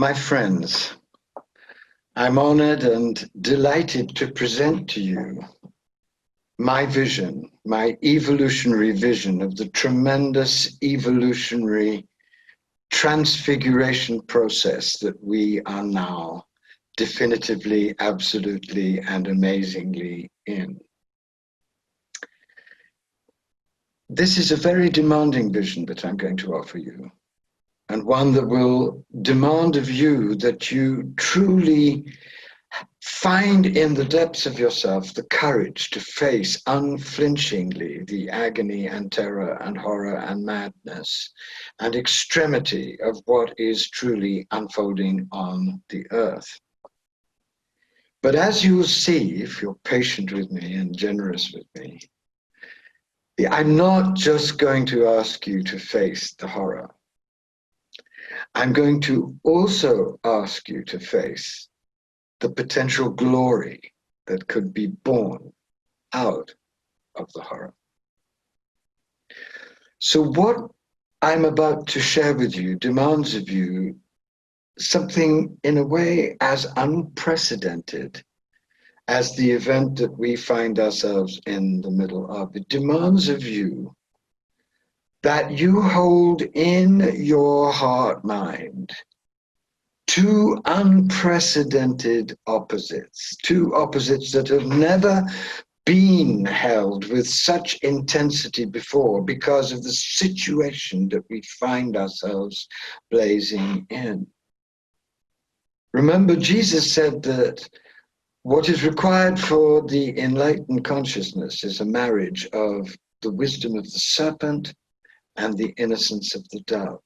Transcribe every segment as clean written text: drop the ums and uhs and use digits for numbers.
My friends, I'm honored and delighted to present to you my vision, my evolutionary vision of the tremendous evolutionary transfiguration process that we are now definitively, absolutely, and amazingly in. This is a very demanding vision that I'm going to offer you, and one that will demand of you that you truly find in the depths of yourself the courage to face unflinchingly the agony and terror and horror and madness and extremity of what is truly unfolding on the earth. But as you will see, if you're patient with me and generous with me, I'm not just going to ask you to face the horror. I'm going to also ask you to face the potential glory that could be born out of the horror. So what I'm about to share with you demands of you something in a way as unprecedented as the event that we find ourselves in the middle of. It demands of you that you hold in your heart-mind two unprecedented opposites, two opposites that have never been held with such intensity before because of the situation that we find ourselves blazing in. Remember, Jesus said that what is required for the enlightened consciousness is a marriage of the wisdom of the serpent and the innocence of the dove.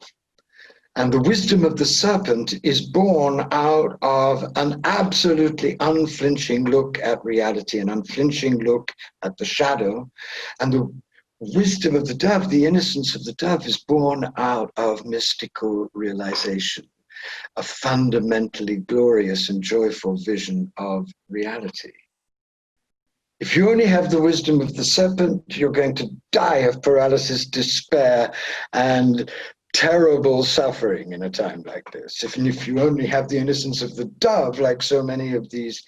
And the wisdom of the serpent is born out of an absolutely unflinching look at reality, an unflinching look at the shadow. And the wisdom of the dove, the innocence of the dove, is born out of mystical realization, a fundamentally glorious and joyful vision of reality. If you only have the wisdom of the serpent, you're going to die of paralysis, despair, and terrible suffering in a time like this. If you only have the innocence of the dove, like so many of these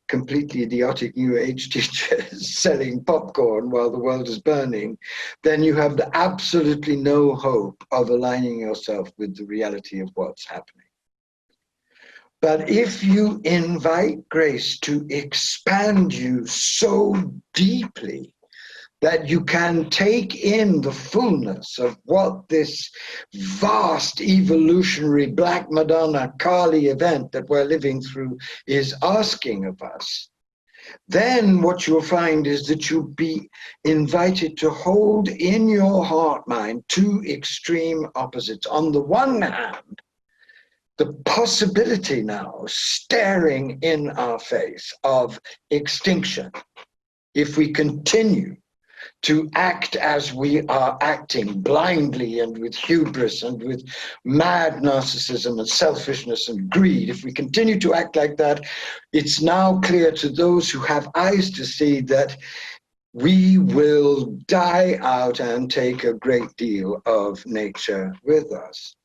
completely idiotic New Age teachers selling popcorn while the world is burning, then you have absolutely no hope of aligning yourself with the reality of what's happening. But if you invite grace to expand you so deeply that you can take in the fullness of what this vast evolutionary Black Madonna Kali event that we're living through is asking of us, then what you'll find is that you'll be invited to hold in your heart mind two extreme opposites. On the one hand, the possibility now staring in our face of extinction if we continue to act as we are acting, blindly and with hubris and with mad narcissism and selfishness and greed. If we continue to act like that, it's now clear to those who have eyes to see that we will die out and take a great deal of nature with us.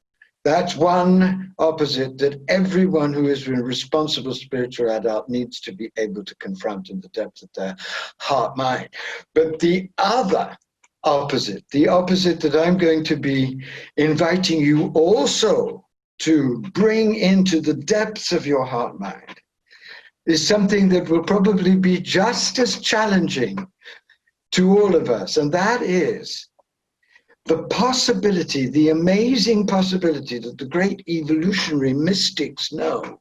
That's one opposite that everyone who is a responsible spiritual adult needs to be able to confront in the depths of their heart mind. But the other opposite, the opposite that I'm going to be inviting you also to bring into the depths of your heart mind, is something that will probably be just as challenging to all of us, and that is the possibility, the amazing possibility that the great evolutionary mystics know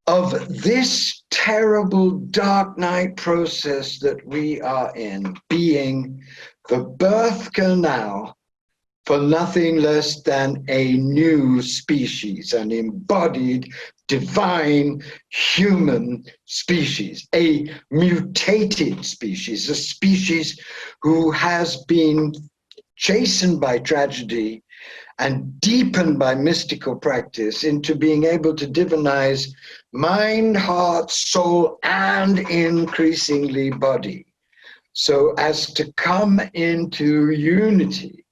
of this terrible dark night process that we are in being the birth canal for nothing less than a new species, an embodied divine human species, a mutated species, a species who has been chastened by tragedy and deepened by mystical practice into being able to divinize mind, heart, soul, and increasingly body, so as to come into unity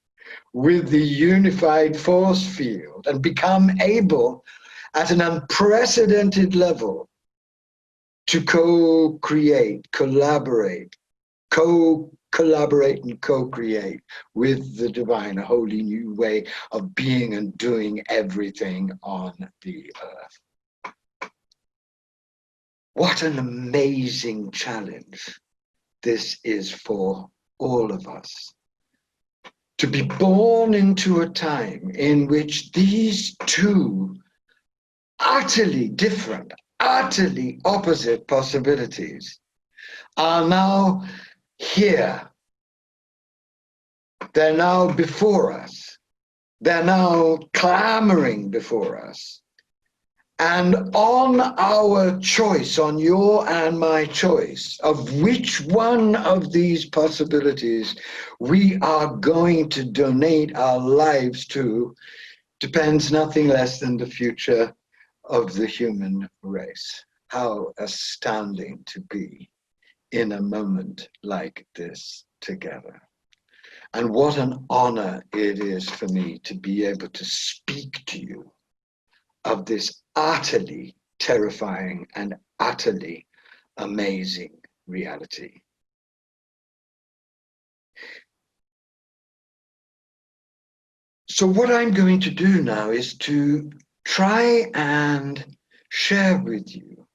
with the unified force field and become able at an unprecedented level to co-create, collaborate and co-create with the divine, a wholly new way of being and doing everything on the earth. What an amazing challenge this is for all of us. To be born into a time in which these two utterly different, utterly opposite possibilities are now here. They're now before us. They're now clamoring before us. And on our choice, on your and my choice, of which one of these possibilities we are going to donate our lives to, depends nothing less than the future of the human race. How astounding to be in a moment like this together. And what an honor it is for me to be able to speak to you of this utterly terrifying and utterly amazing reality. So what I'm going to do now is to try and share with you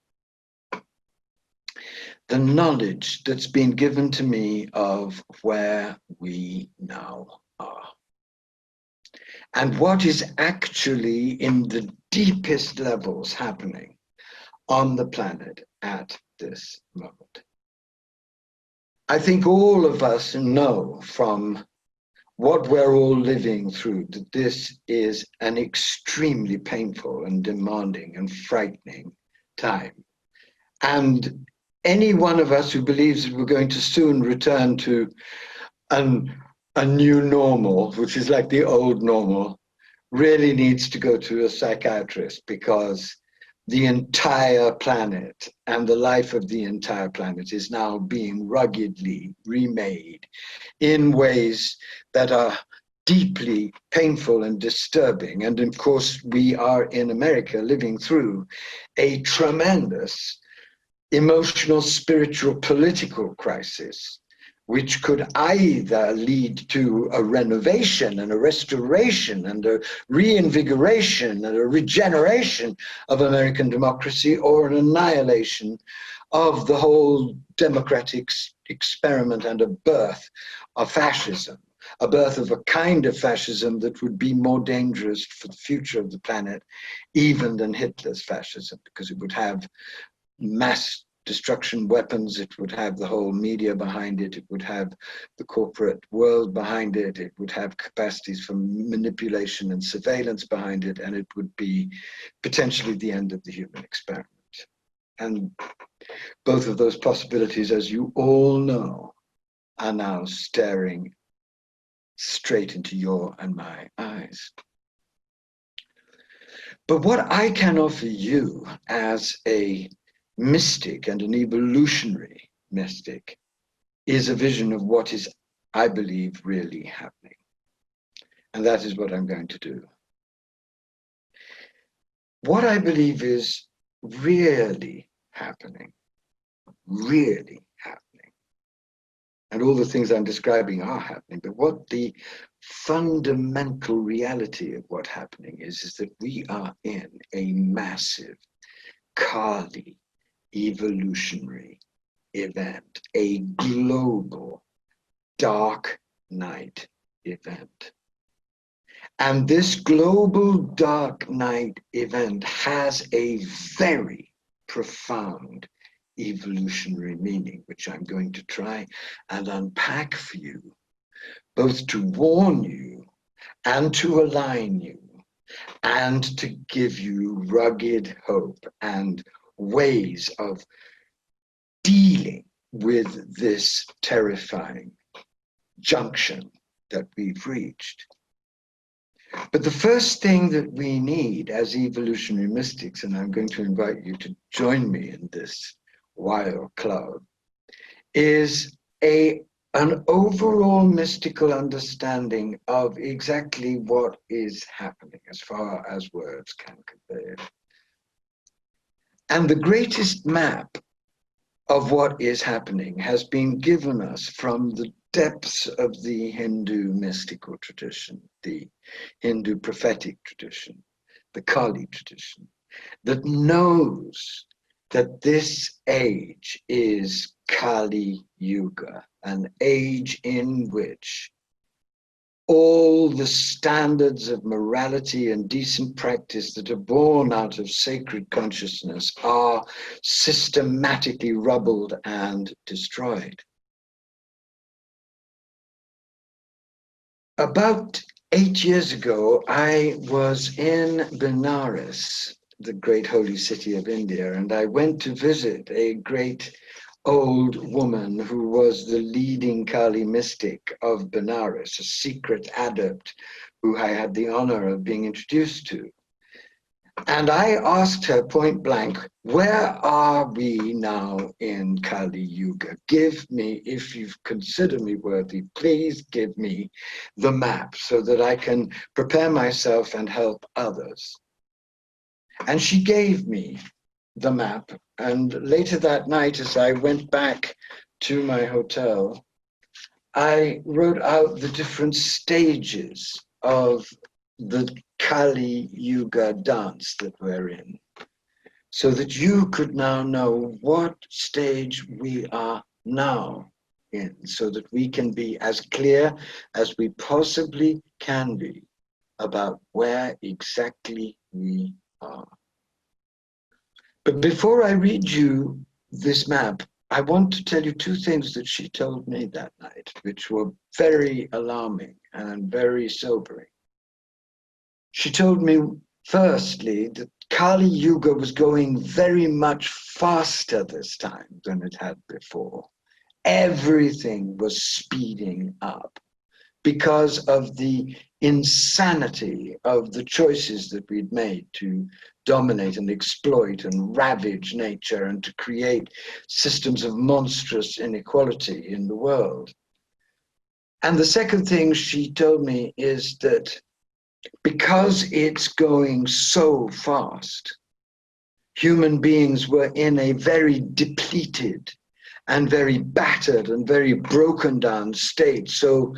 the knowledge that's been given to me of where we now are. And what is actually in the deepest levels happening on the planet at this moment. I think all of us know from what we're all living through that this is an extremely painful and demanding and frightening time. And any one of us who believes that we're going to soon return to a new normal, which is like the old normal, really needs to go to a psychiatrist, because the entire planet and the life of the entire planet is now being ruggedly remade in ways that are deeply painful and disturbing. And of course, we are in America living through a tremendous emotional, spiritual, political crisis, which could either lead to a renovation and a restoration and a reinvigoration and a regeneration of American democracy, or an annihilation of the whole democratic experiment and a birth of fascism, a birth of a kind of fascism that would be more dangerous for the future of the planet even than Hitler's fascism, because it would have mass destruction weapons, it would have the whole media behind it, it would have the corporate world behind it, it would have capacities for manipulation and surveillance behind it, and it would be potentially the end of the human experiment. And both of those possibilities, as you all know, are now staring straight into your and my eyes. But what I can offer you as a mystic and an evolutionary mystic is a vision of what is, I believe, really happening. And that is what I'm going to do. What I believe is really happening, and all the things I'm describing are happening, but what the fundamental reality of what's happening is that we are in a massive Kali evolutionary event, a global dark night event. And this global dark night event has a very profound evolutionary meaning, which I'm going to try and unpack for you, both to warn you and to align you and to give you rugged hope and ways of dealing with this terrifying junction that we've reached. But the first thing that we need as evolutionary mystics, and I'm going to invite you to join me in this wild club, is a an overall mystical understanding of exactly what is happening as far as words can convey it. And the greatest map of what is happening has been given us from the depths of the Hindu mystical tradition, the Hindu prophetic tradition, the Kali tradition, that knows that this age is Kali Yuga, an age in which all the standards of morality and decent practice that are born out of sacred consciousness are systematically rubbled and destroyed. About 8 years ago, I was in Benares, the great holy city of India, and I went to visit a great old woman who was the leading Kali mystic of Benares, a secret adept who I had the honor of being introduced to. And I asked her point blank, where are we now in Kali Yuga? Give me, if you consider me worthy, please give me the map so that I can prepare myself and help others. And she gave me the map. And later that night, as I went back to my hotel, I wrote out the different stages of the Kali Yuga dance that we're in, so that you could now know what stage we are now in, so that we can be as clear as we possibly can be about where exactly we are. But before I read you this map, I want to tell you two things that she told me that night, which were very alarming and very sobering. She told me, firstly, that Kali Yuga was going very much faster this time than it had before. Everything was speeding up because of the insanity of the choices that we'd made to dominate and exploit and ravage nature and to create systems of monstrous inequality in the world. And the second thing she told me is that because it's going so fast, human beings were in a very depleted and very battered and very broken down state. So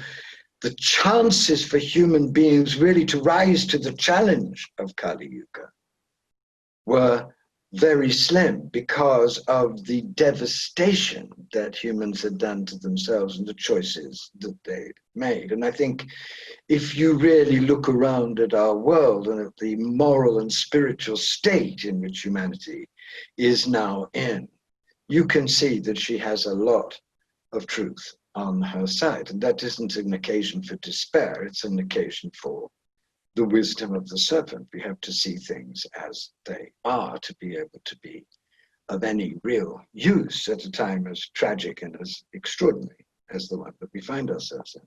the chances for human beings really to rise to the challenge of Kali Yuga were very slim because of the devastation that humans had done to themselves and the choices that they'd made. And I think if you really look around at our world and at the moral and spiritual state in which humanity is now in, you can see that she has a lot of truth on her side. And that isn't an occasion for despair, it's an occasion for the wisdom of the serpent. We have to see things as they are to be able to be of any real use at a time as tragic and as extraordinary as the one that we find ourselves in.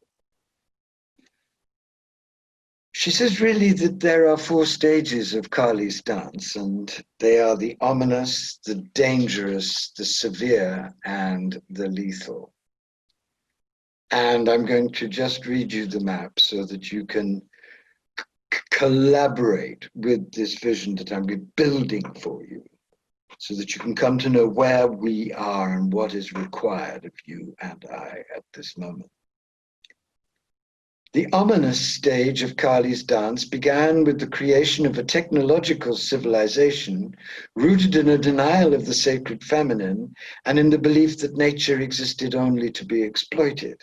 She says really that there are 4 stages of Kali's dance, and they are the ominous, the dangerous, the severe, and the lethal. And I'm going to just read you the map so that you can collaborate with this vision that I'm building for you, so that you can come to know where we are and what is required of you and I at this moment. The ominous stage of Kali's dance began with the creation of a technological civilization rooted in a denial of the sacred feminine and in the belief that nature existed only to be exploited.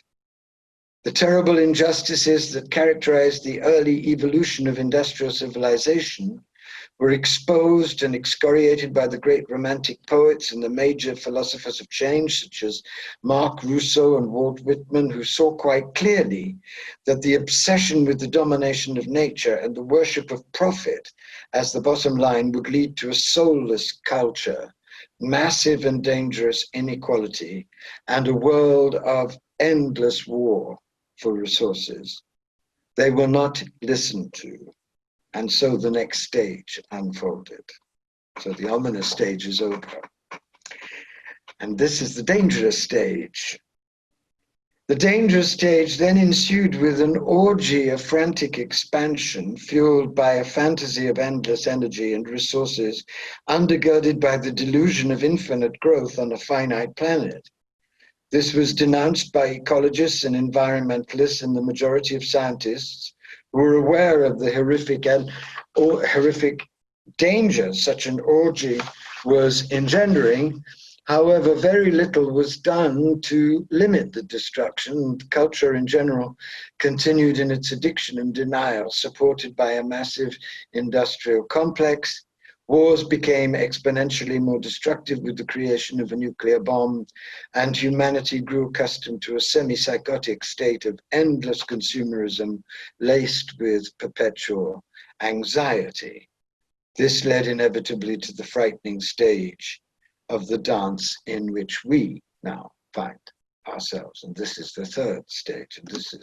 The terrible injustices that characterized the early evolution of industrial civilization were exposed and excoriated by the great romantic poets and the major philosophers of change, such as Marc Rousseau and Walt Whitman, who saw quite clearly that the obsession with the domination of nature and the worship of profit as the bottom line would lead to a soulless culture, massive and dangerous inequality, and a world of endless war for resources. They were not listened to. And so the next stage unfolded. So the ominous stage is over. And this is the dangerous stage. The dangerous stage then ensued with an orgy of frantic expansion, fueled by a fantasy of endless energy and resources, undergirded by the delusion of infinite growth on a finite planet. This was denounced by ecologists and environmentalists and the majority of scientists who were aware of the horrific dangers such an orgy was engendering. However, very little was done to limit the destruction. Culture in general continued in its addiction and denial, supported by a massive industrial complex. Wars became exponentially more destructive with the creation of a nuclear bomb, and humanity grew accustomed to a semi-psychotic state of endless consumerism laced with perpetual anxiety. This led inevitably to the frightening stage of the dance in which we now find ourselves. And this is the third stage, and this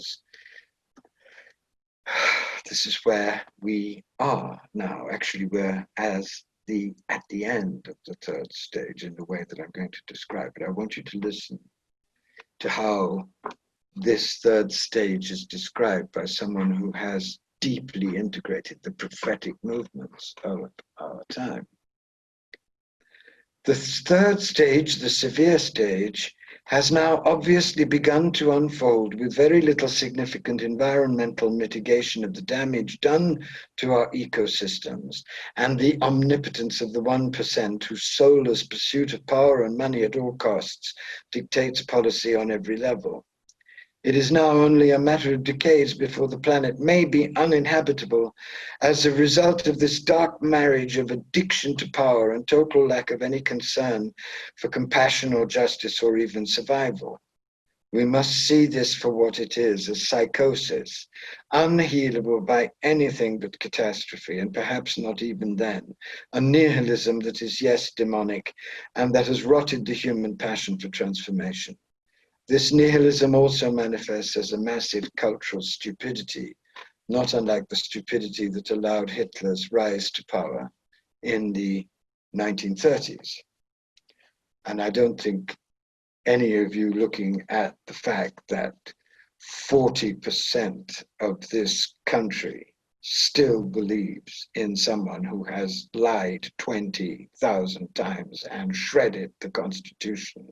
is where we are now. Actually, we're at the end of the third stage in the way that I'm going to describe it. I want you to listen to how this third stage is described by someone who has deeply integrated the prophetic movements of our time. The third stage, the severe stage, has now obviously begun to unfold with very little significant environmental mitigation of the damage done to our ecosystems and the omnipotence of the 1% whose soulless pursuit of power and money at all costs dictates policy on every level. It is now only a matter of decades before the planet may be uninhabitable as a result of this dark marriage of addiction to power and total lack of any concern for compassion or justice or even survival. We must see this for what it is, a psychosis, unhealable by anything but catastrophe, and perhaps not even then, a nihilism that is, yes, demonic, and that has rotted the human passion for transformation. This nihilism also manifests as a massive cultural stupidity, not unlike the stupidity that allowed Hitler's rise to power in the 1930s. And I don't think any of you looking at the fact that 40% of this country still believes in someone who has lied 20,000 times and shredded the Constitution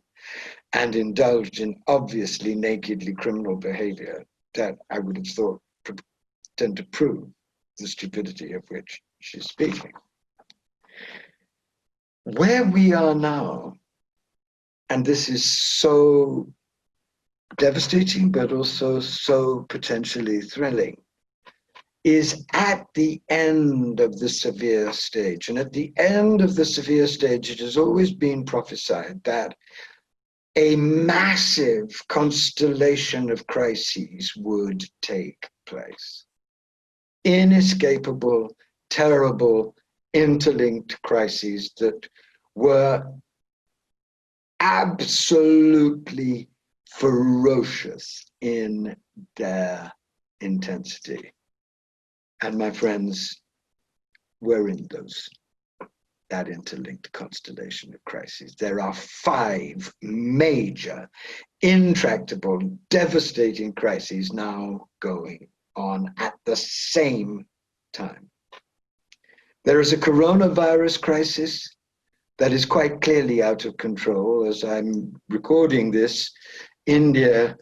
and indulged in obviously nakedly criminal behavior that I would have thought tend to prove the stupidity of which she's speaking. Where we are now, and this is so devastating but also so potentially thrilling, is at the end of the severe stage. And at the end of the severe stage, it has always been prophesied that a massive constellation of crises would take place. Inescapable, terrible, interlinked crises that were absolutely ferocious in their intensity. And my friends, we're in that interlinked constellation of crises. There are 5 major, intractable, devastating crises now going on at the same time. There is a coronavirus crisis that is quite clearly out of control. As I'm recording this, India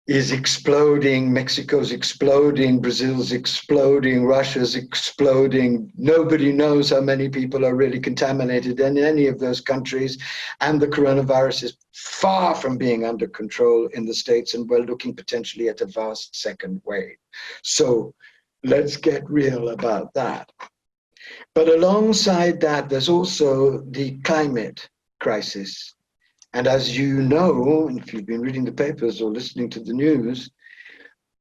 is exploding, Mexico's exploding, Brazil's exploding, Russia's exploding. Nobody knows how many people are really contaminated in any of those countries. And the coronavirus is far from being under control in the States, and we're looking potentially at a vast second wave. So let's get real about that. But alongside that, there's also the climate crisis. And as you know, if you've been reading the papers or listening to the news,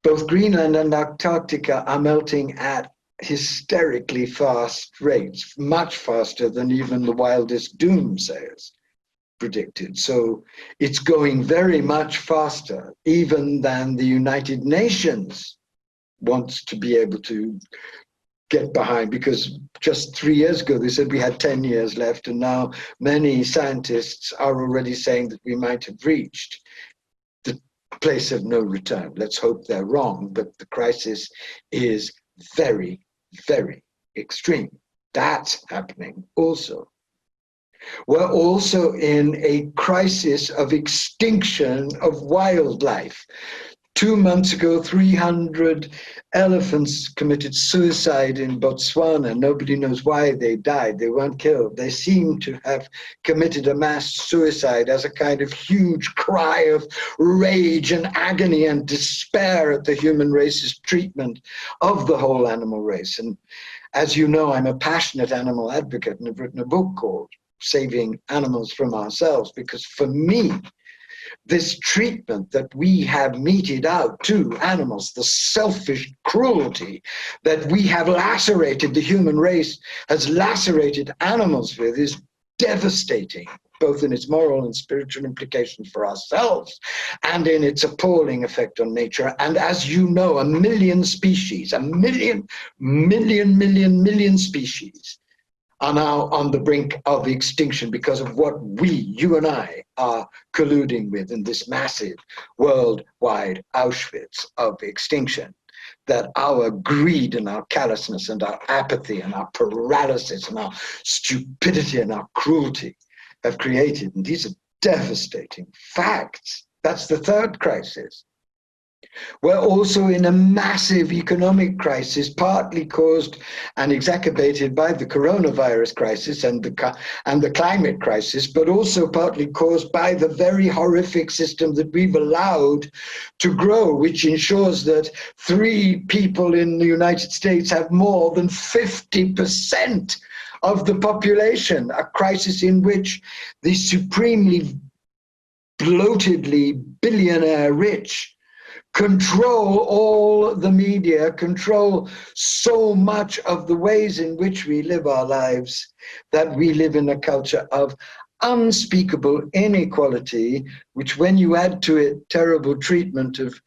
both Greenland and Antarctica are melting at hysterically fast rates, much faster than even the wildest doomsayers predicted. So it's going very much faster, even than the United Nations wants to be able to get behind, because just 3 years ago they said we had 10 years left, and now many scientists are already saying that we might have reached the place of no return. Let's hope they're wrong, but the crisis is very, very extreme. That's happening also. We're also in a crisis of extinction of wildlife. 2 months ago, 300 elephants committed suicide in Botswana. Nobody knows why they died. They weren't killed. They seem to have committed a mass suicide as a kind of huge cry of rage and agony and despair at the human race's treatment of the whole animal race. And as you know, I'm a passionate animal advocate and have written a book called Saving Animals from Ourselves, because for me, this treatment that we have meted out to animals, the selfish cruelty that we have lacerated, the human race has lacerated animals with, is devastating, both in its moral and spiritual implications for ourselves and in its appalling effect on nature. And as you know, 1 million species, 1 million species are now on the brink of extinction because of what we, you and I, are colluding with in this massive worldwide Auschwitz of extinction, that our greed and our callousness and our apathy and our paralysis and our stupidity and our cruelty have created. And these are devastating facts. That's the third crisis. We're also in a massive economic crisis, partly caused and exacerbated by the coronavirus crisis and the climate crisis, but also partly caused by the very horrific system that we've allowed to grow, which ensures that 3 people in the United States have more than 50% of the population, a crisis in which the supremely bloatedly billionaire rich control all the media, control so much of the ways in which we live our lives, that we live in a culture of unspeakable inequality, which when you add to it terrible treatment of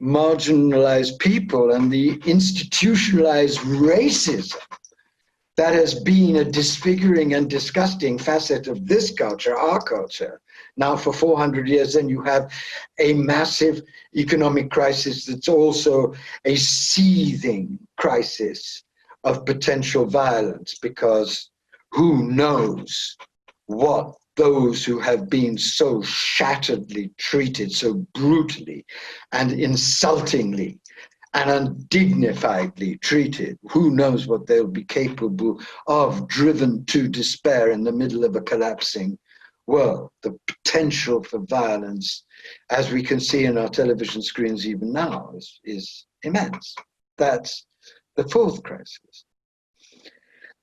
marginalized people and the institutionalized racism that has been a disfiguring and disgusting facet of this culture, our culture, now for 400 years, then you have a massive economic crisis that's also a seething crisis of potential violence, because who knows what those who have been so shatteredly treated, so brutally and insultingly and undignifiedly treated, who knows what they'll be capable of, driven to despair in the middle of a collapsing world. The potential for violence, as we can see in our television screens even now, is immense. That's the fourth crisis.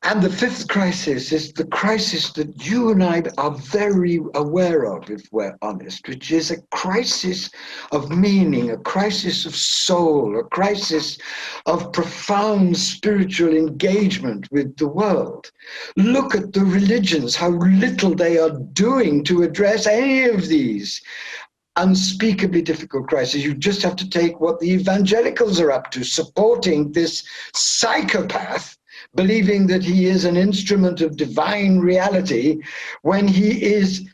And the fifth crisis is the crisis that you and I are very aware of, if we're honest, which is a crisis of meaning, a crisis of soul, a crisis of profound spiritual engagement with the world. Look at the religions, how little they are doing to address any of these unspeakably difficult crises. You just have to take what the evangelicals are up to, supporting this psychopath, believing that he is an instrument of divine reality when he is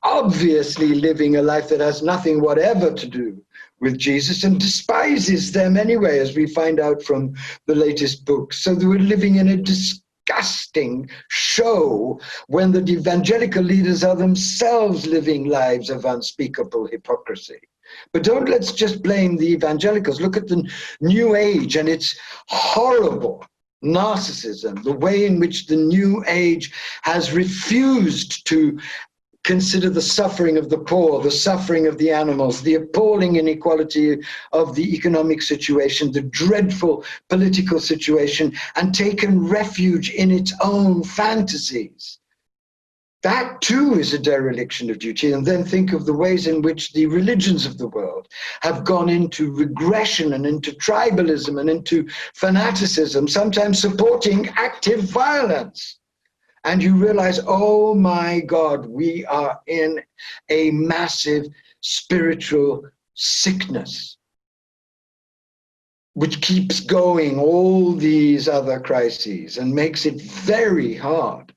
obviously living a life that has nothing whatever to do with Jesus and despises them anyway, as we find out from the latest books. So they were living in a disgusting show when the evangelical leaders are themselves living lives of unspeakable hypocrisy. But let's just blame the evangelicals. Look at the New Age and its horrible narcissism, the way in which the New Age has refused to consider the suffering of the poor, the suffering of the animals, the appalling inequality of the economic situation, the dreadful political situation, and taken refuge in its own fantasies. That too is a dereliction of duty. And then think of the ways in which the religions of the world have gone into regression and into tribalism and into fanaticism, sometimes supporting active violence. And you realize, oh my God, we are in a massive spiritual sickness, which keeps going all these other crises and makes it very hard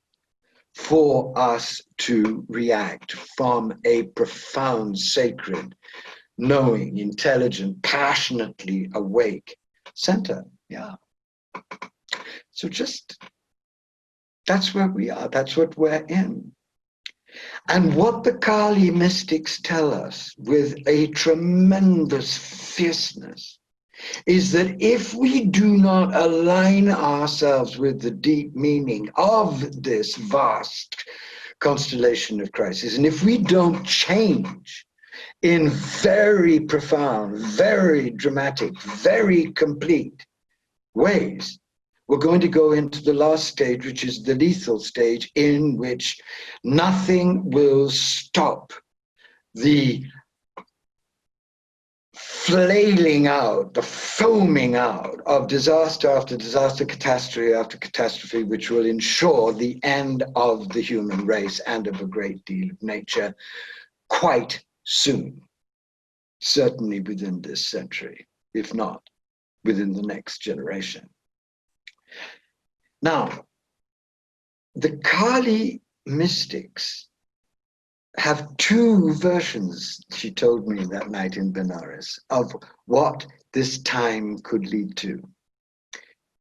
for us to react from a profound sacred knowing, intelligent, passionately awake center. Yeah. So just, that's where we are. That's what we're in. And what the Kali mystics tell us with a tremendous fierceness is that if we do not align ourselves with the deep meaning of this vast constellation of crisis, and if we don't change in very profound, very dramatic, very complete ways, we're going to go into the last stage, which is the lethal stage, in which nothing will stop the flailing out, the foaming out of disaster after disaster, catastrophe after catastrophe, which will ensure the end of the human race and of a great deal of nature quite soon. Certainly within this century, if not within the next generation. Now, the Kali mystics have two versions, she told me that night in Benares, of what this time could lead to.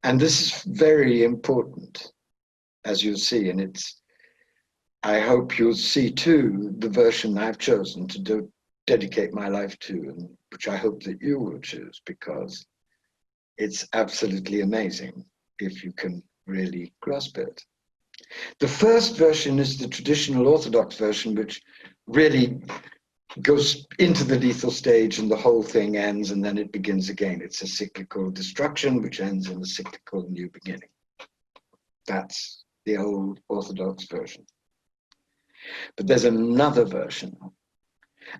And this is very important, as you'll see, and I hope you'll see too the version I've chosen to dedicate my life to, and which I hope that you will choose, because it's absolutely amazing if you can really grasp it. The first version is the traditional Orthodox version, which really goes into the lethal stage and the whole thing ends and then it begins again. It's a cyclical destruction which ends in a cyclical new beginning. That's the old Orthodox version. But there's another version,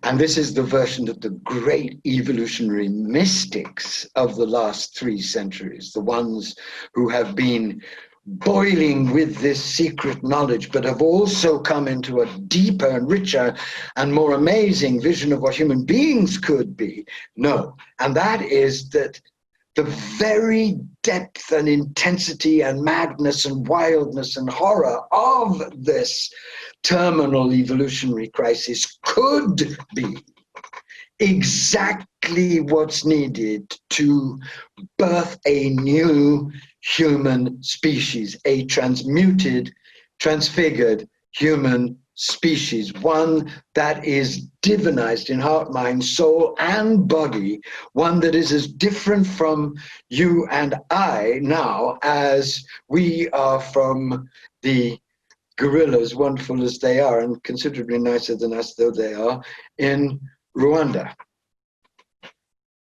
and this is the version that the great evolutionary mystics of the last 3 centuries, the ones who have been boiling with this secret knowledge, but have also come into a deeper and richer and more amazing vision of what human beings could be, know. And that is that the very depth and intensity and madness and wildness and horror of this terminal evolutionary crisis could be exactly what's needed to birth a new human species, a transmuted, transfigured human species, one that is divinized in heart, mind, soul, and body, one that is as different from you and I now as we are from the gorillas, wonderful as they are, and considerably nicer than us though they are, in Rwanda.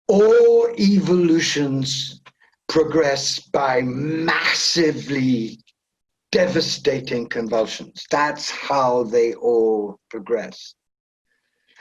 All evolutions progress by massively devastating convulsions. That's how they all progress.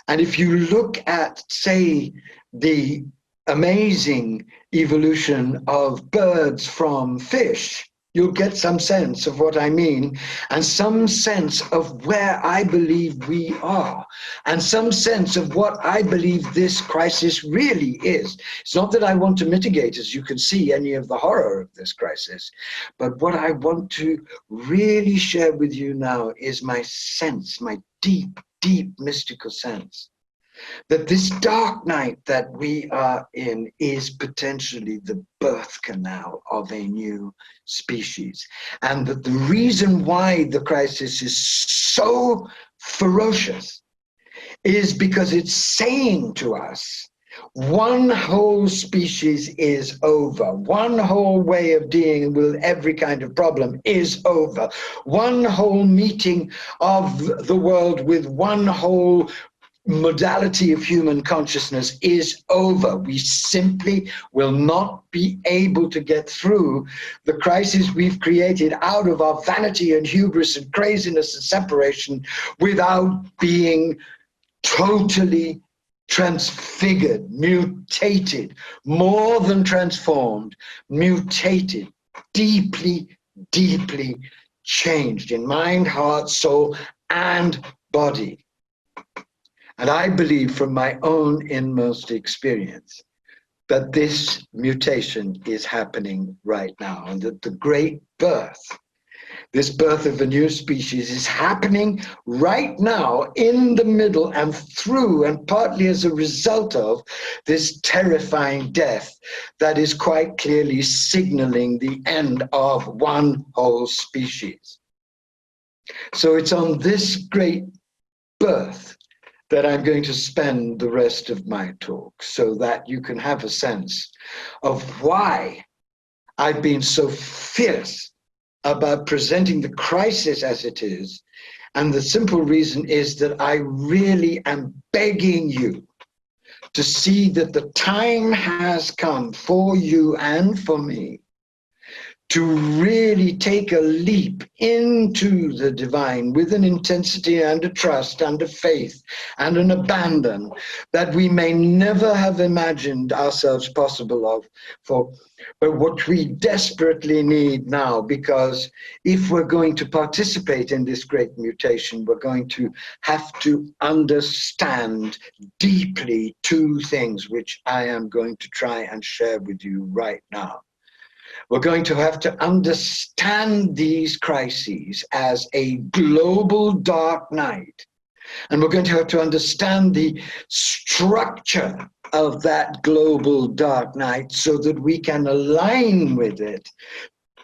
And if you look at, say, the amazing evolution of birds from fish, you'll get some sense of what I mean, and some sense of where I believe we are, and some sense of what I believe this crisis really is. It's not that I want to mitigate, as you can see, any of the horror of this crisis, but what I want to really share with you now is my sense, my deep, deep mystical sense, that this dark night that we are in is potentially the birth canal of a new species. And that the reason why the crisis is so ferocious is because it's saying to us, one whole species is over. One whole way of dealing with every kind of problem is over. One whole meeting of the world with one whole modality of human consciousness is over. We simply will not be able to get through the crisis we've created out of our vanity and hubris and craziness and separation without being totally transfigured, mutated, more than transformed, mutated, deeply, deeply changed in mind, heart, soul, and body. And I believe from my own inmost experience that this mutation is happening right now, and that the great birth This birth of a new species is happening right now in the middle and through and partly as a result of this terrifying death that is quite clearly signaling the end of one whole species. So it's on this great birth that I'm going to spend the rest of my talk, so that you can have a sense of why I've been so fierce about presenting the crisis as it is. And the simple reason is that I really am begging you to see that the time has come for you and for me to really take a leap into the divine with an intensity and a trust and a faith and an abandon that we may never have imagined ourselves possible of, but what we desperately need now, because if we're going to participate in this great mutation, we're going to have to understand deeply two things, which I am going to try and share with you right now. We're going to have to understand these crises as a global dark night. And we're going to have to understand the structure of that global dark night so that we can align with it,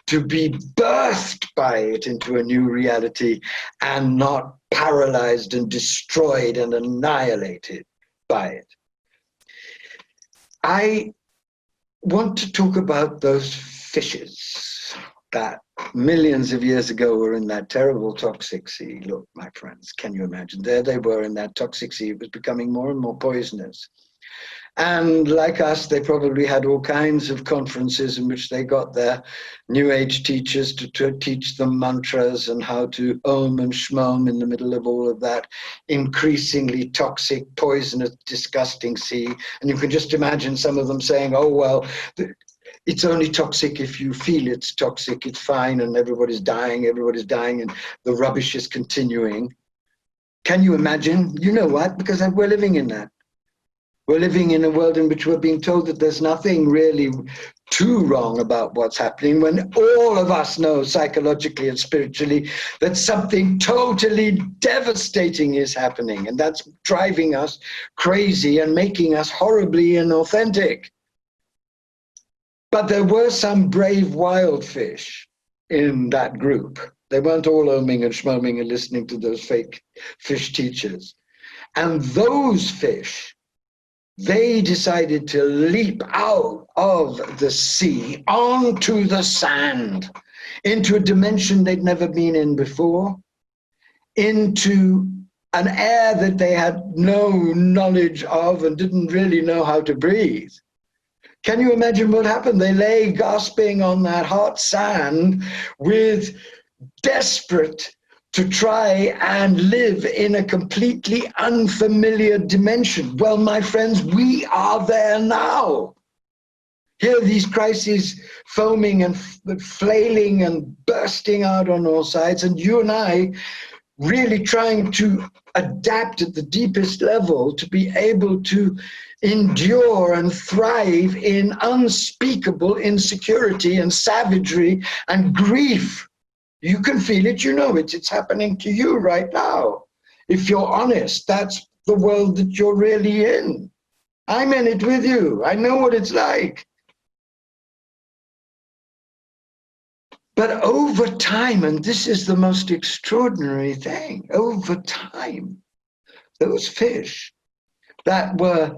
to be birthed by it into a new reality and not paralyzed and destroyed and annihilated by it. I want to talk about those fishes that millions of years ago were in that terrible toxic sea. Look, my friends, can you imagine? There they were in that toxic sea. It was becoming more and more poisonous. And like us, they probably had all kinds of conferences in which they got their New Age teachers to teach them mantras and how to om and shmom in the middle of all of that increasingly toxic, poisonous, disgusting sea. And you can just imagine some of them saying, oh, well, it's only toxic if you feel it's toxic, it's fine, and everybody's dying, and the rubbish is continuing. Can you imagine? You know what? Because we're living in that. We're living in a world in which we're being told that there's nothing really too wrong about what's happening, when all of us know psychologically and spiritually that something totally devastating is happening, and that's driving us crazy and making us horribly inauthentic. But there were some brave wild fish in that group. They weren't all oming and schmoeming and listening to those fake fish teachers. And those fish, they decided to leap out of the sea onto the sand, into a dimension they'd never been in before, into an air that they had no knowledge of and didn't really know how to breathe. Can you imagine what happened? They lay gasping on that hot sand, with desperate to try and live in a completely unfamiliar dimension. Well, my friends, we are there now. Here are these crises foaming and flailing and bursting out on all sides, and you and I really trying to adapt at the deepest level to be able to endure and thrive in unspeakable insecurity and savagery and grief. You can feel it, you know it, it's happening to you right now. If you're honest, that's the world that you're really in. I'm in it with you. I know what it's like. But over time, and this is the most extraordinary thing, over time, those fish that were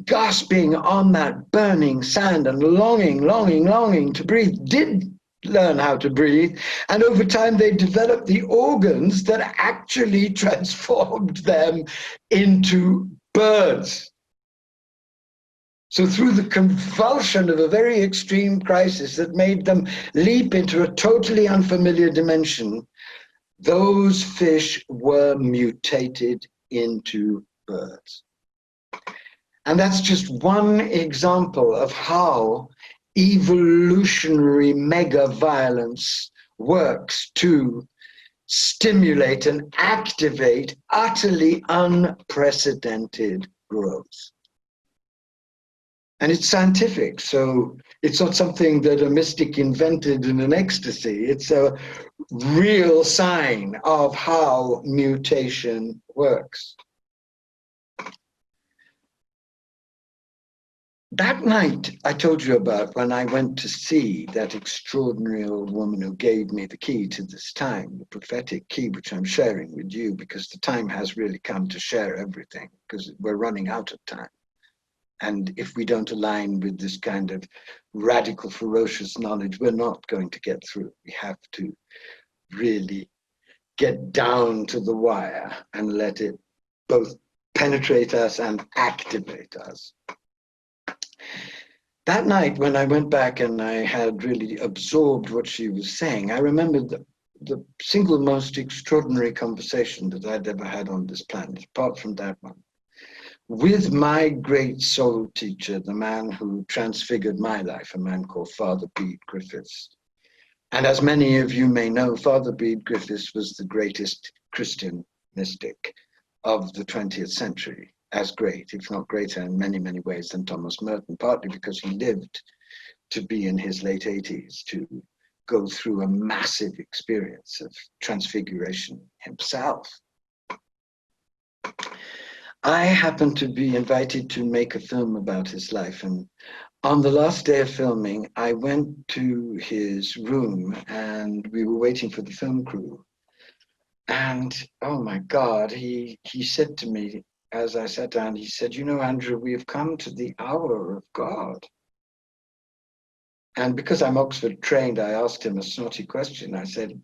gasping on that burning sand and longing to breathe did learn how to breathe. And over time, they developed the organs that actually transformed them into birds. So through the convulsion of a very extreme crisis that made them leap into a totally unfamiliar dimension, those fish were mutated into birds. And that's just one example of how evolutionary mega violence works to stimulate and activate utterly unprecedented growth. And it's scientific, so it's not something that a mystic invented in an ecstasy. It's a real sign of how mutation works. That night I told you about, when I went to see that extraordinary old woman who gave me the key to this time, the prophetic key, which I'm sharing with you, because the time has really come to share everything, because we're running out of time. And if we don't align with this kind of radical, ferocious knowledge, we're not going to get through. We have to really get down to the wire and let it both penetrate us and activate us. That night, when I went back and I had really absorbed what she was saying, I remembered the single most extraordinary conversation that I'd ever had on this planet, apart from that one, with my great soul teacher, the man who transfigured my life, a man called Father Bede Griffiths. And as many of you may know, Father Bede Griffiths was the greatest Christian mystic of the 20th century, as great, if not greater in many, many ways than Thomas Merton, partly because he lived to be in his late 80s, to go through a massive experience of transfiguration himself. I happened to be invited to make a film about his life, and on the last day of filming, I went to his room and we were waiting for the film crew. And oh my God, he said to me as I sat down, he said, "You know, Andrew, we have come to the hour of God." And because I'm Oxford trained, I asked him a snotty question. I said,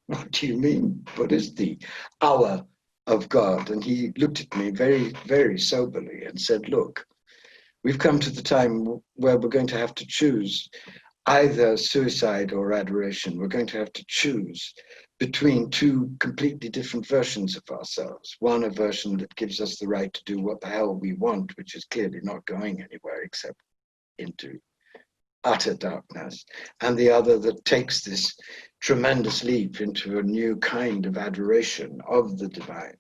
"What do you mean? What is the hour of God?" And he looked at me very, very soberly and said, "Look, we've come to the time where we're going to have to choose either suicide or adoration. We're going to have to choose between two completely different versions of ourselves. One, a version that gives us the right to do what the hell we want, which is clearly not going anywhere except into utter darkness. And the other that takes this tremendous leap into a new kind of adoration of the divine."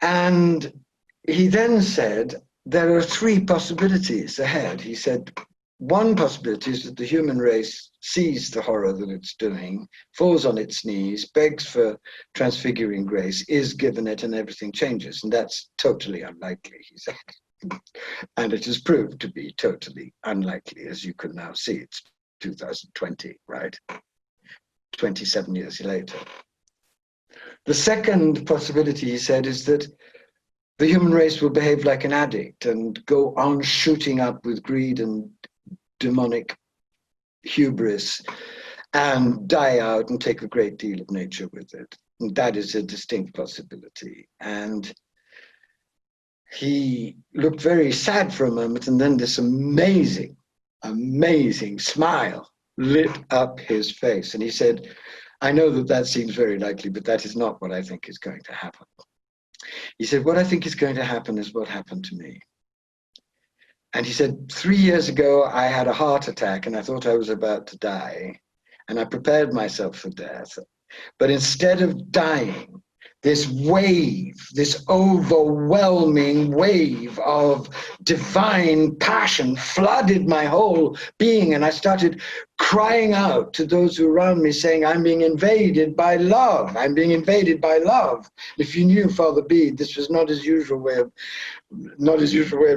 And he then said, there are three possibilities ahead. He said, one possibility is that the human race sees the horror that it's doing, falls on its knees, begs for transfiguring grace, is given it, and everything changes. And that's totally unlikely, he said. And it has proved to be totally unlikely, as you can now see. It's 2020, right? 27 years later. The second possibility, he said, is that the human race will behave like an addict and go on shooting up with greed and demonic hubris and die out and take a great deal of nature with it. And that is a distinct possibility. And he looked very sad for a moment, and then this amazing, amazing smile lit up his face. And he said, "I know that that seems very likely, but that is not what I think is going to happen." He said, "What I think is going to happen is what happened to me." And he said, 3 years ago, I had a heart attack and I thought I was about to die. And I prepared myself for death. But instead of dying, this wave, this overwhelming wave of divine passion flooded my whole being. And I started crying out to those who around me, saying, "I'm being invaded by love. I'm being invaded by love." If you knew Father Bede, this was not his usual way of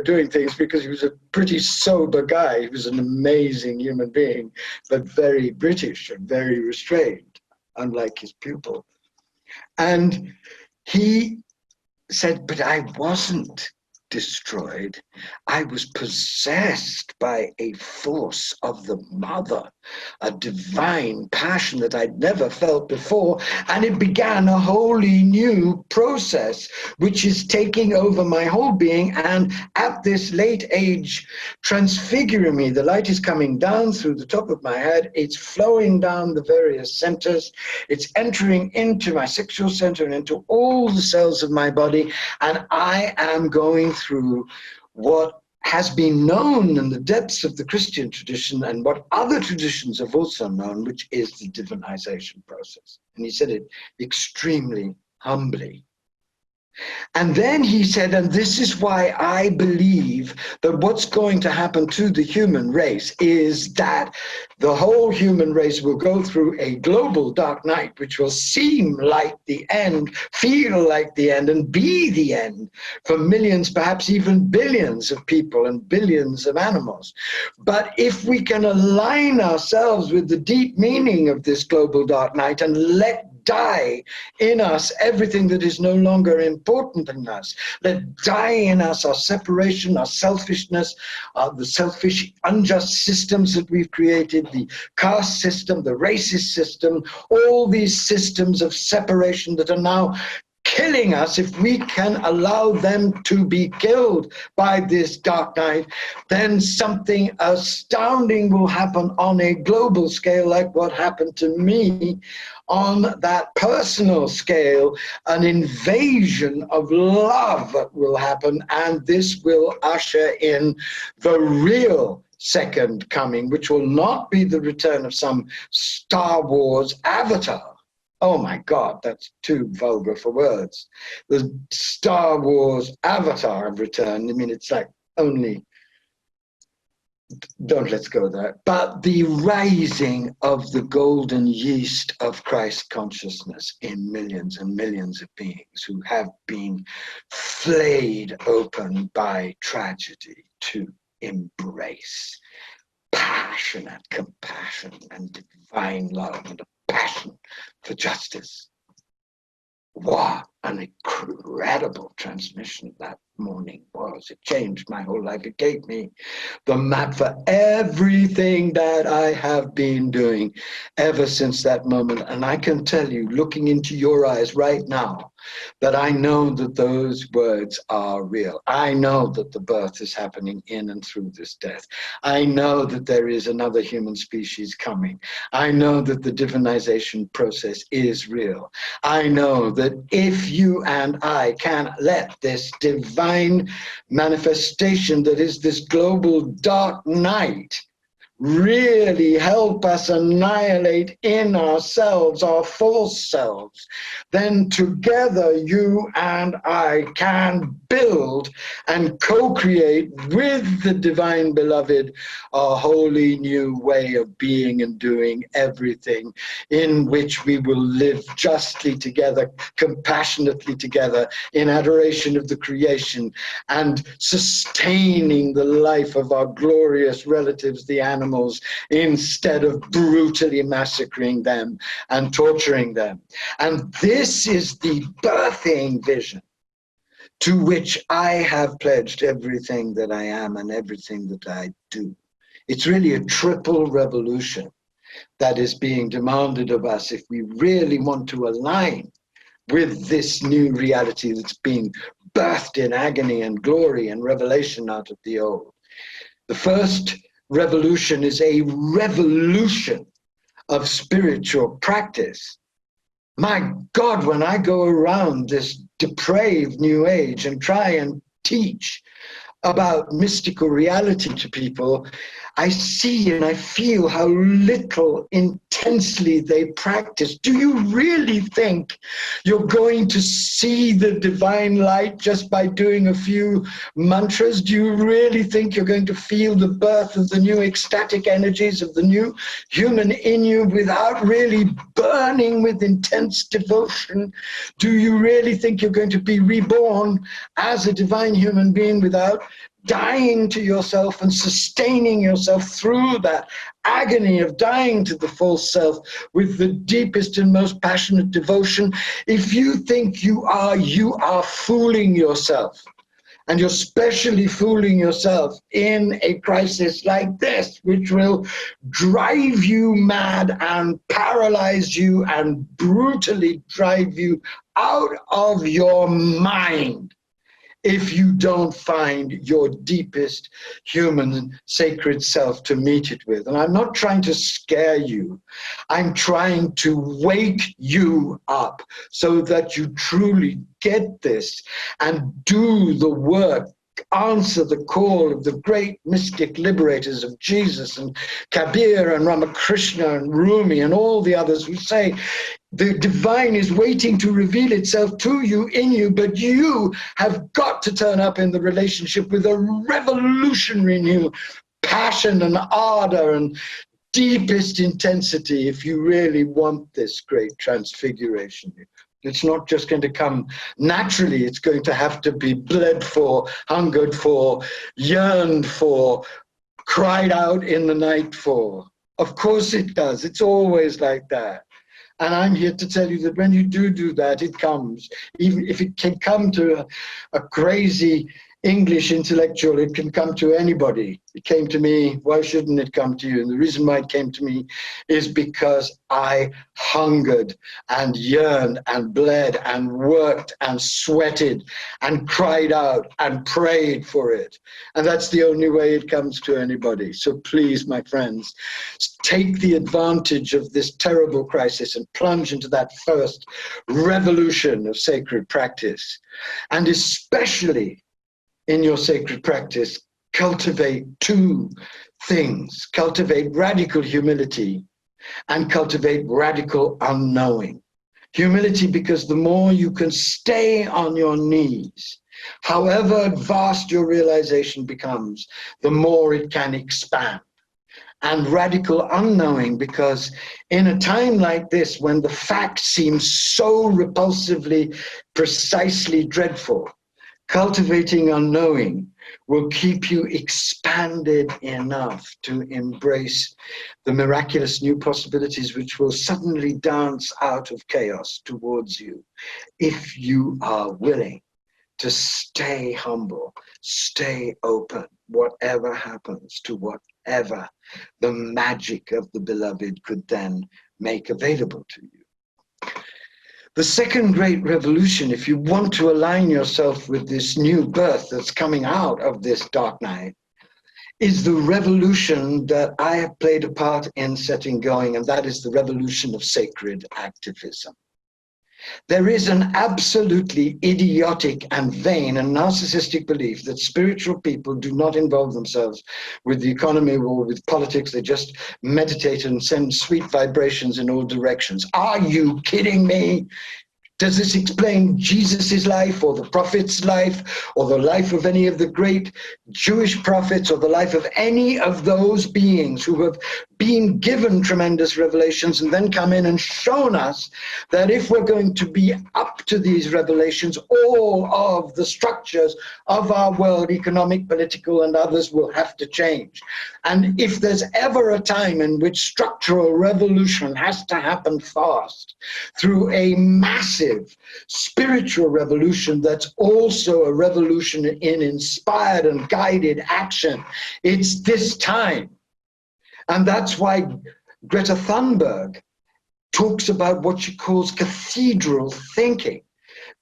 doing things, because he was a pretty sober guy. He was an amazing human being, but very British and very restrained, unlike his pupil. And he said, "But I wasn't destroyed. I was possessed by a force of the mother, a divine passion that I'd never felt before. And it began a wholly new process, which is taking over my whole being. And at this late age, transfiguring me. The light is coming down through the top of my head. It's flowing down the various centers. It's entering into my sexual center and into all the cells of my body. And I am going through what has been known in the depths of the Christian tradition and what other traditions have also known, which is the divinization process." And he said it extremely humbly. And then he said, and this is why I believe that what's going to happen to the human race is that the whole human race will go through a global dark night, which will seem like the end, feel like the end, and be the end for millions, perhaps even billions of people and billions of animals. But if we can align ourselves with the deep meaning of this global dark night and let die in us everything that is no longer important in us. Let die in us our separation, our selfishness, the selfish, unjust systems that we've created, the caste system, the racist system, all these systems of separation that are now killing us. If we can allow them to be killed by this dark night, then something astounding will happen on a global scale, like what happened to me on that personal scale. An invasion of love will happen, and this will usher in the real second coming, which will not be the return of some Star Wars avatar. Oh my God, that's too vulgar for words. The Star Wars avatar of return, I mean, it's like only, don't let's go there. But the rising of the golden yeast of Christ consciousness in millions and millions of beings who have been flayed open by tragedy to embrace passionate compassion and divine love and a passion for justice. What an incredible transmission that morning was. It changed my whole life. It gave me the map for everything that I have been doing ever since that moment. And I can tell you, looking into your eyes right now, that I know that those words are real. I know that the birth is happening in and through this death. I know that there is another human species coming. I know that the divinization process is real. I know that if you and I can let this divine manifestation that is this global dark night really help us annihilate in ourselves our false selves, then together you and I can build and co-create with the divine beloved a wholly new way of being and doing everything, in which we will live justly together, compassionately together, in adoration of the creation, and sustaining the life of our glorious relatives, the animals, instead of brutally massacring them and torturing them. And this is the birthing vision to which I have pledged everything that I am and everything that I do. It's really a triple revolution that is being demanded of us if we really want to align with this new reality that's being birthed in agony and glory and revelation out of the old. The first revolution is a revolution of spiritual practice. My God, when I go around this depraved new age and try and teach about mystical reality to people, I see and I feel how little intensely they practice. Do you really think you're going to see the divine light just by doing a few mantras? Do you really think you're going to feel the birth of the new ecstatic energies of the new human in you without really burning with intense devotion? Do you really think you're going to be reborn as a divine human being without dying to yourself and sustaining yourself through that agony of dying to the false self with the deepest and most passionate devotion? If you think you are fooling yourself. And you're specially fooling yourself in a crisis like this, which will drive you mad and paralyze you and brutally drive you out of your mind if you don't find your deepest human sacred self to meet it with. And I'm not trying to scare you. I'm trying to wake you up so that you truly get this and do the work answer the call of the great mystic liberators of Jesus and Kabir and Ramakrishna and Rumi and all the others who say the divine is waiting to reveal itself to you, in you, but you have got to turn up in the relationship with a revolutionary new passion and ardor and deepest intensity if you really want this great transfiguration. It's not just going to come naturally. It's going to have to be bled for, hungered for, yearned for, cried out in the night for. Of course it does. It's always like that. And I'm here to tell you that when you do that, it comes. Even if it can come to a crazy English intellectual, it can come to anybody. It came to me, why shouldn't it come to you? And the reason why it came to me is because I hungered and yearned and bled and worked and sweated and cried out and prayed for it. And that's the only way it comes to anybody. So please, my friends, take the advantage of this terrible crisis and plunge into that first revolution of sacred practice. And especially in your sacred practice, cultivate two things. Cultivate radical humility and cultivate radical unknowing. Humility, because the more you can stay on your knees, however vast your realization becomes, the more it can expand. And radical unknowing, because in a time like this, when the fact seems so repulsively, precisely dreadful, cultivating unknowing will keep you expanded enough to embrace the miraculous new possibilities which will suddenly dance out of chaos towards you if you are willing to stay humble, stay open, whatever happens to whatever the magic of the beloved could then make available to you. The second great revolution, if you want to align yourself with this new birth that's coming out of this dark night, is the revolution that I have played a part in setting going, and that is the revolution of sacred activism. There is an absolutely idiotic and vain and narcissistic belief that spiritual people do not involve themselves with the economy or with politics. They just meditate and send sweet vibrations in all directions. Are you kidding me? Does this explain Jesus's life or the prophet's life or the life of any of the great Jewish prophets or the life of any of those beings who have been given tremendous revelations and then come in and shown us that if we're going to be up to these revelations, all of the structures of our world, economic, political, and others, will have to change. And if there's ever a time in which structural revolution has to happen fast through a massive spiritual revolution that's also a revolution in inspired and guided action, it's this time. And that's why Greta Thunberg talks about what she calls cathedral thinking.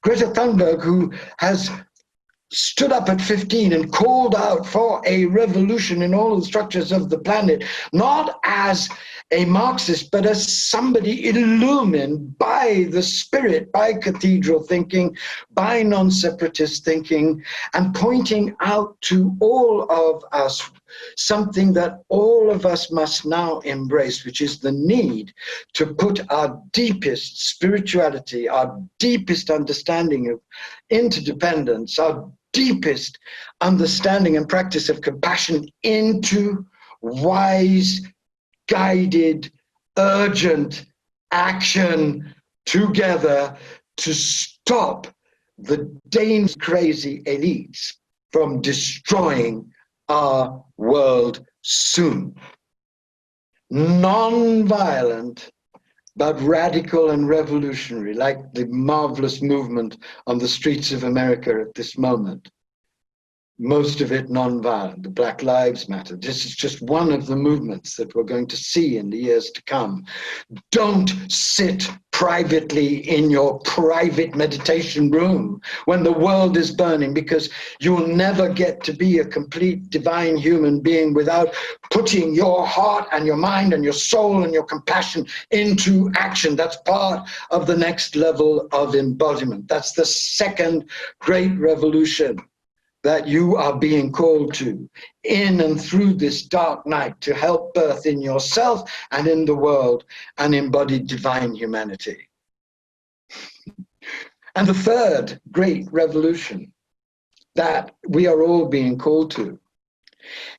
Greta Thunberg, who has stood up at 15 and called out for a revolution in all the structures of the planet, not as a Marxist, but as somebody illumined by the spirit, by cathedral thinking, by non-separatist thinking, and pointing out to all of us something that all of us must now embrace, which is the need to put our deepest spirituality, our deepest understanding of interdependence, our deepest understanding and practice of compassion into wise, guided, urgent action together to stop the dangerous, crazy elites from destroying our world soon. Non-violent, but radical and revolutionary, like the marvelous movement on the streets of America at this moment. Most of it non-violent, the Black Lives Matter. This is just one of the movements that we're going to see in the years to come. Don't sit privately in your private meditation room when the world is burning, because you'll never get to be a complete divine human being without putting your heart and your mind and your soul and your compassion into action. That's part of the next level of embodiment. That's the second great revolution that you are being called to in and through this dark night to help birth in yourself and in the world an embodied divine humanity. And the third great revolution that we are all being called to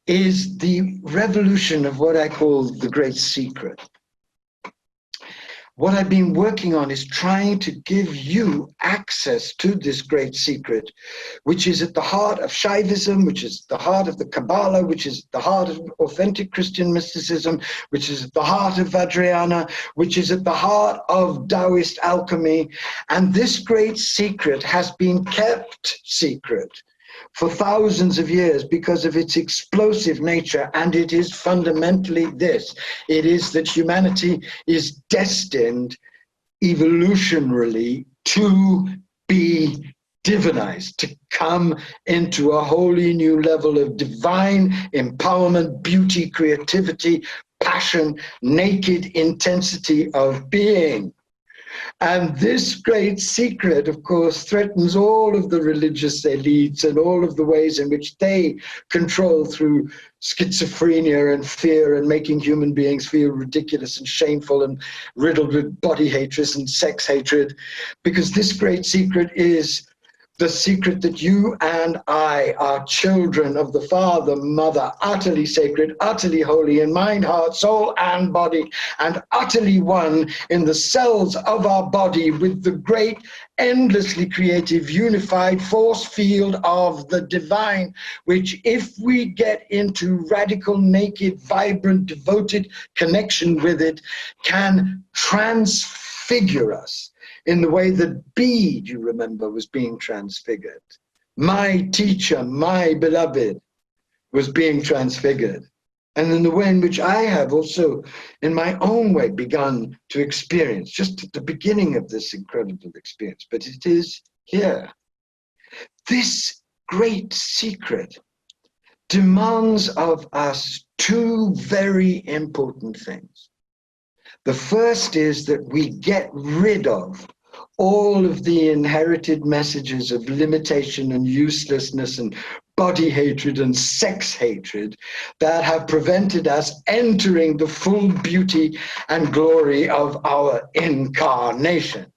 is the revolution of what I call the great secret. What I've been working on is trying to give you access to this great secret, which is at the heart of Shaivism, which is the heart of the Kabbalah, which is the heart of authentic Christian mysticism, which is at the heart of Vajrayana, which is at the heart of Taoist alchemy. And this great secret has been kept secret for thousands of years because of its explosive nature, and it is fundamentally this. It is that humanity is destined evolutionarily to be divinized, to come into a wholly new level of divine empowerment, beauty, creativity, passion, naked intensity of being. And this great secret, of course, threatens all of the religious elites and all of the ways in which they control through schizophrenia and fear and making human beings feel ridiculous and shameful and riddled with body hatred and sex hatred. Because this great secret is the secret that you and I are children of the Father, Mother, utterly sacred, utterly holy in mind, heart, soul, and body, and utterly one in the cells of our body with the great, endlessly creative, unified force field of the divine, which, if we get into radical, naked, vibrant, devoted connection with it, can transfigure us in the way that Bede, you remember, was being transfigured. My teacher, my beloved, was being transfigured. And in the way in which I have also, in my own way, begun to experience, just at the beginning of this incredible experience, but it is here. This great secret demands of us two very important things. The first is that we get rid of all of the inherited messages of limitation and uselessness and body hatred and sex hatred that have prevented us entering the full beauty and glory of our incarnation.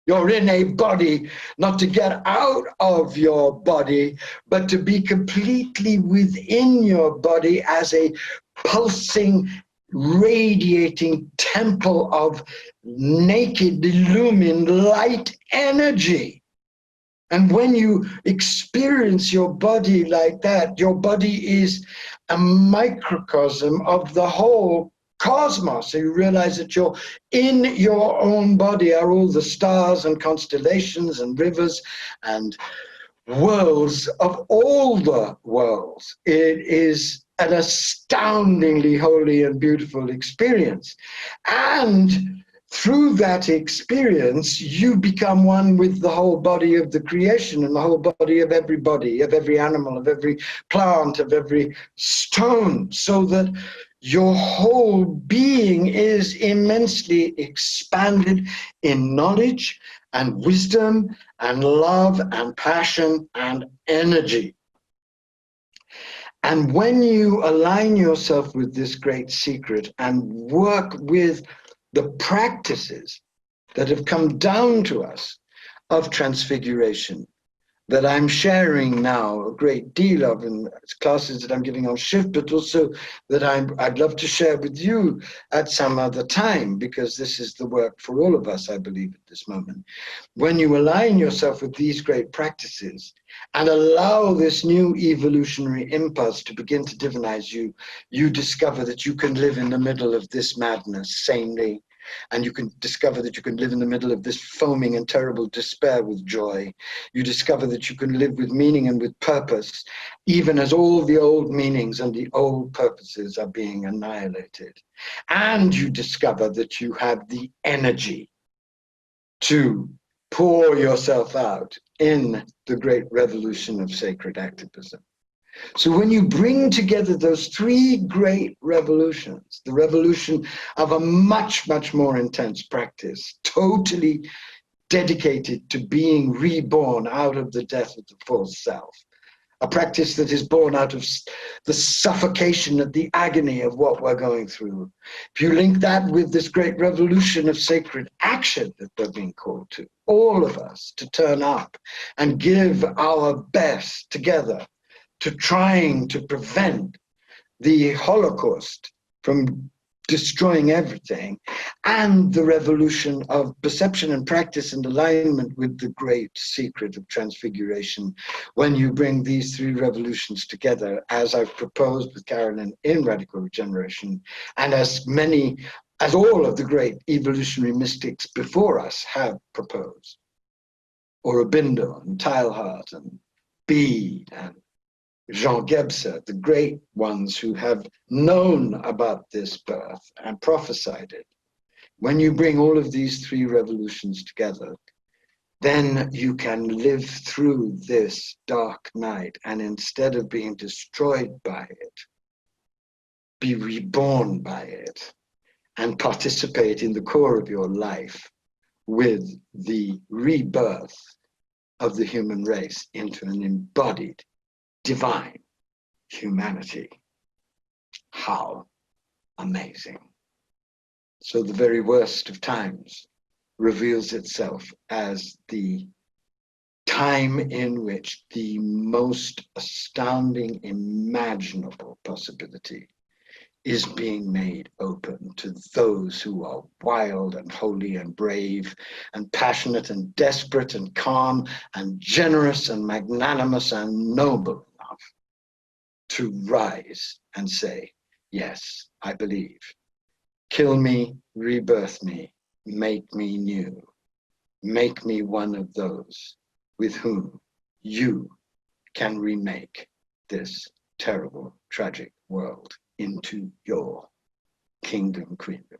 You're in a body, not to get out of your body, but to be completely within your body as a pulsing, radiating temple of naked, illumined light energy. And when you experience your body like that, your body is a microcosm of the whole cosmos. So you realize that you're in your own body are all the stars and constellations and rivers and worlds of all the worlds. It is an astoundingly holy and beautiful experience. And through that experience, you become one with the whole body of the creation and the whole body, of every animal, of every plant, of every stone, so that your whole being is immensely expanded in knowledge and wisdom and love and passion and energy. And when you align yourself with this great secret and work with the practices that have come down to us of transfiguration, that I'm sharing now a great deal of in classes that I'm giving on shift, but also that I'd love to share with you at some other time, because this is the work for all of us, I believe, at this moment. When you align yourself with these great practices and allow this new evolutionary impulse to begin to divinize you, you discover that you can live in the middle of this madness sanely. And you can discover that you can live in the middle of this foaming and terrible despair with joy. You discover that you can live with meaning and with purpose, even as all the old meanings and the old purposes are being annihilated. And you discover that you have the energy to pour yourself out in the great revolution of sacred activism. So when you bring together those three great revolutions, the revolution of a much, much more intense practice, totally dedicated to being reborn out of the death of the false self, a practice that is born out of the suffocation and the agony of what we're going through. If you link that with this great revolution of sacred action that we're being called to, all of us to turn up and give our best together to trying to prevent the Holocaust from destroying everything, and the revolution of perception and practice and alignment with the great secret of transfiguration. When you bring these three revolutions together, as I've proposed with Carolyn in Radical Regeneration, and as all of the great evolutionary mystics before us have proposed, Aurobindo and Teilhard and Bede and Jean Gebser, the great ones who have known about this birth and prophesied it. When you bring all of these three revolutions together, then you can live through this dark night, and instead of being destroyed by it, be reborn by it and participate in the core of your life with the rebirth of the human race into an embodied divine humanity. How amazing. So the very worst of times reveals itself as the time in which the most astounding imaginable possibility is being made open to those who are wild and holy and brave and passionate and desperate and calm and generous and magnanimous and noble enough to rise and say, yes, I believe. Kill me, rebirth me, make me new. Make me one of those with whom you can remake this terrible, tragic world into your kingdom, queendom.